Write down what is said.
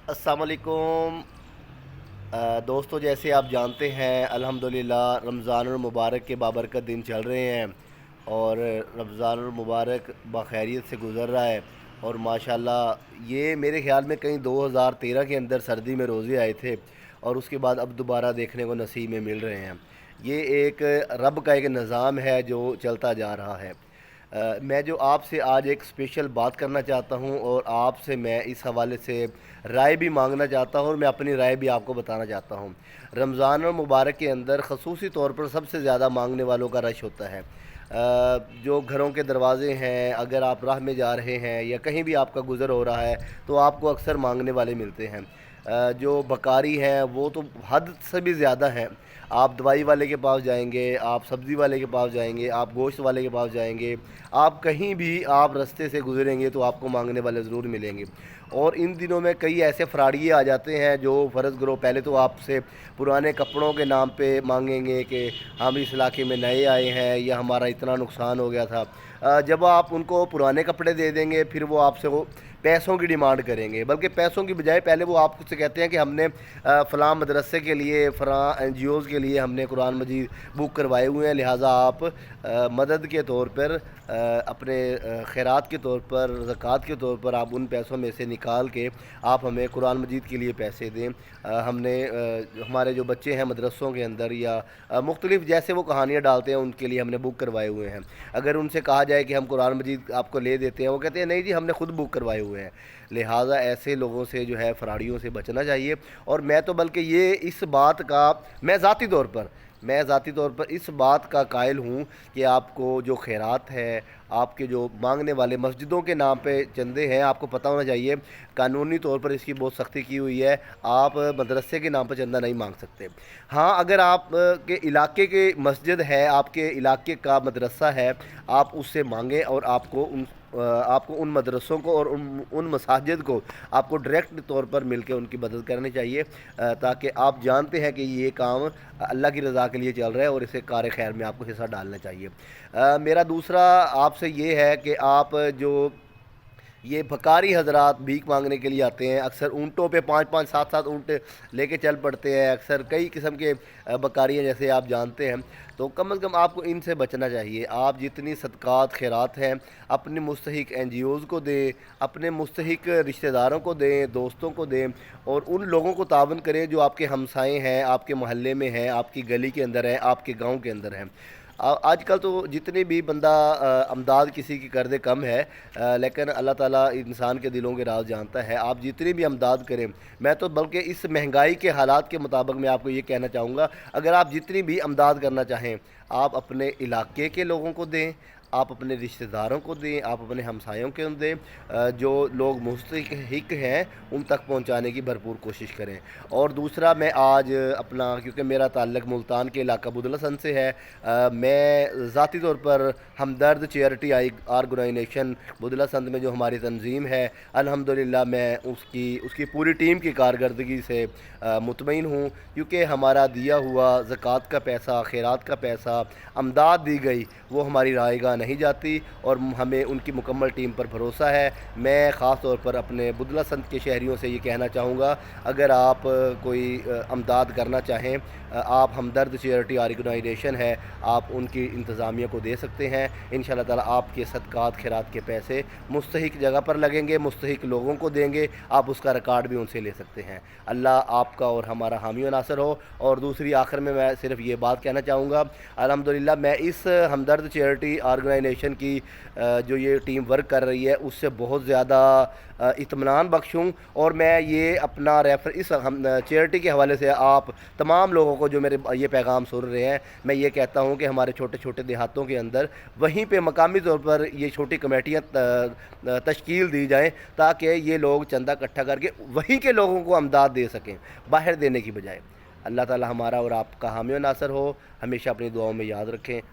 अस्सलाम वालेकुम। दोस्तों, जैसे आप जानते हैं अल्हम्दुलिल्लाह रमज़ानुल मुबारक के बाबरकत दिन चल रहे हैं और रमज़ानुल मुबारक बखैरियत से गुज़र रहा है। और माशाल्लाह ये मेरे ख़्याल में कहीं 2013 के अंदर सर्दी में रोज़े आए थे और उसके बाद अब दोबारा देखने को नसीब में मिल रहे हैं। ये एक रब का एक निज़ाम है जो चलता जा रहा है। मैं जो आपसे आज एक स्पेशल बात करना चाहता हूं और आपसे मैं इस हवाले से राय भी मांगना चाहता हूं और मैं अपनी राय भी आपको बताना चाहता हूं। रमज़ान और मुबारक के अंदर ख़ुसूसी तौर पर सबसे ज़्यादा मांगने वालों का रश होता है। जो घरों के दरवाज़े हैं, अगर आप राह में जा रहे हैं या कहीं भी आपका गुज़र हो रहा है तो आपको अक्सर मांगने वाले मिलते हैं। जो बकारी हैं वो तो हद से भी ज़्यादा हैं। आप दवाई वाले के पास जाएंगे, आप सब्ज़ी वाले के पास जाएंगे, आप गोश्त वाले के पास जाएंगे, आप कहीं भी आप रास्ते से गुजरेंगे तो आपको मांगने वाले ज़रूर मिलेंगे। और इन दिनों में कई ऐसे फ्राडिये आ जाते हैं जो फ़र्ज़ करो पहले तो आपसे पुराने कपड़ों के नाम पे मांगेंगे कि हम इस इलाके में नए आए हैं या हमारा इतना नुकसान हो गया था। जब आप उनको पुराने कपड़े दे देंगे फिर वो आपसे वो पैसों की डिमांड करेंगे, बल्कि पैसों की बजाय पहले वो आपसे कहते हैं कि हमने फ़लाँ मदरसे के लिए, फ़लाँ एनजीओज़ के लिए हमने कुरान मजीद बुक करवाए हुए हैं, लिहाजा आप मदद के तौर पर अपने खैरात के तौर पर, ज़कात के तौर पर आप उन पैसों में से निकाल के आप हमें कुरान मजीद के लिए पैसे दें। हमने हमारे जो बच्चे हैं मदरसों के अंदर या मुख्तलिफ़ जैसे वो कहानियाँ डालते हैं उनके लिए हमने बुक करवाए हुए हैं। अगर उनसे कहा जाए कि हम कुरान मजीद आपको ले देते हैं, वो कहते हैं नहीं जी हमने खुद बुक करवाए हुए हैं। लिहाजा ऐसे लोगों से जो है फ्राडियों से बचना चाहिए। और मैं तो बल्कि ये इस बात का मैं ज़ाती तौर पर इस बात का कायल हूँ कि आपको जो खैरात है, आपके जो मांगने वाले मस्जिदों के नाम पे चंदे हैं, आपको पता होना चाहिए कानूनी तौर पर इसकी बहुत सख्ती की हुई है। आप मदरसे के नाम पर चंदा नहीं मांग सकते। हाँ, अगर आप के इलाके के मस्जिद है, आपके इलाके का मदरसा है, आप उससे मांगें और आपको उन मदरसों को और उन मसाजिद को आपको डायरेक्ट तौर पर मिलकर उनकी मदद करनी चाहिए, ताकि आप जानते हैं कि ये काम अल्लाह की रज़ा के लिए चल रहा है और इसे कार खैर में आपको हिस्सा डालना चाहिए। मेरा दूसरा आपसे ये है कि आप जो ये भकारी हजरात भीख मांगने के लिए आते हैं, अक्सर ऊँटों पे 5-5 7-7 ऊँट लेके चल पड़ते हैं, अक्सर कई किस्म के बकारियाँ जैसे आप जानते हैं। तो कम से कम आपको इनसे बचना चाहिए। आप जितनी सदक़ात खैरात हैं अपने मुस्तहिक एनजीओज़ को दें, अपने मुस्तहिक रिश्तेदारों को दें, दोस्तों को दें और उन लोगों को तावन करें जो आपके हमसाए हैं, आपके मोहल्ले में हैं, आपकी गली के अंदर हैं, आपके गाँव के अंदर हैं। आजकल तो जितने भी बंदा अमदाद किसी की कर दे कम है, लेकिन अल्लाह ताला इंसान के दिलों के राज जानता है। आप जितनी भी अमदाद करें, मैं तो बल्कि इस महंगाई के हालात के मुताबिक मैं आपको ये कहना चाहूँगा, अगर आप जितनी भी अमदाद करना चाहें आप अपने इलाके के लोगों को दें, आप अपने रिश्तेदारों को दें, आप अपने हमसायों को दें। जो लोग मुस्तहिक हैं उन तक पहुंचाने की भरपूर कोशिश करें। और दूसरा, मैं आज अपना, क्योंकि मेरा ताल्लुक़ मुल्तान के इलाका बुधला संद से है, मैं ज़ाती तौर पर हमदर्द चैरिटी ऑर्गेनाइजेशन बुधला संद में जो हमारी तंजीम है अल्हम्दुलिल्लाह मैं उसकी उसकी पूरी टीम की कारकर्दगी से मुतमईन हूँ, क्योंकि हमारा दिया हुआ ज़कात का पैसा, खैरात का पैसा, अमदाद दी गई वो हमारी रायगाह नहीं जाती और हमें उनकी मुकम्मल टीम पर भरोसा है। मैं ख़ास तौर पर अपने बुधला संद के शहरियों से ये कहना चाहूँगा, अगर आप कोई अमदाद करना चाहें, आप हमदर्द चैरिटी ऑर्गेनाइजेशन है, आप उनकी इंतज़ामिया को दे सकते हैं। इंशाअल्लाह ताला आपके सदक़ात खैरात के पैसे मुस्तहिक जगह पर लगेंगे, मुस्तहिक लोगों को देंगे, आप उसका रिकॉर्ड भी उनसे ले सकते हैं। अल्लाह आपका और हमारा हामी व नासिर हो। और दूसरी आखिर में मैं सिर्फ ये बात कहना चाहूँगा, अल्हम्दुलिल्लाह मैं इस हमदर्द चैरिटी ऑर्गेनाइजेशन की जो ये टीम वर्क कर रही है उससे बहुत ज़्यादा इत्मीनान बख्श हूँ। और मैं ये अपना रेफर इस हम चैरिटी के हवाले से आप तमाम लोगों को जो मेरे ये पैगाम सुन रहे हैं, मैं ये कहता हूँ कि हमारे छोटे छोटे देहातों के अंदर वहीं पे मकामी तौर पर ये छोटी कमेटियाँ तश्कील दी जाएँ, ताकि ये लोग चंदा इकट्ठा करके वहीं के लोगों को अमदाद दे सकें, बाहर देने की बजाय। अल्लाह ताला हमारा और आपका हामी व नासिर हो। हमेशा अपनी दुआओं में याद रखें।